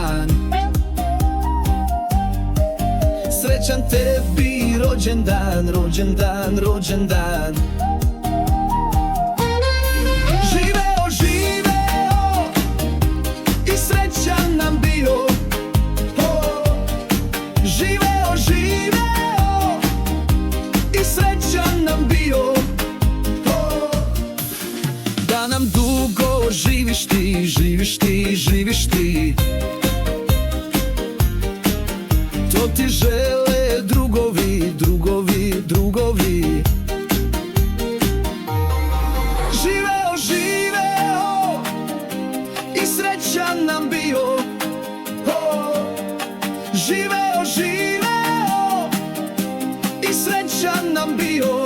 rođendan. Srećan tebi rođendan, rođendan, rođendan. Živeo, živeo i srećan nam bio. Živeo, živeo i srećan nam bio. Da nam dugo živiš ti, živiš ti, živiš ti. To ti žele drugovi, drugovi, drugovi. Živeo, živeo i srećan nam bio. Živeo, živeo i srećan nam bio.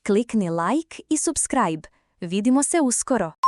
Klikni like i subscribe. Vidimo se uskoro.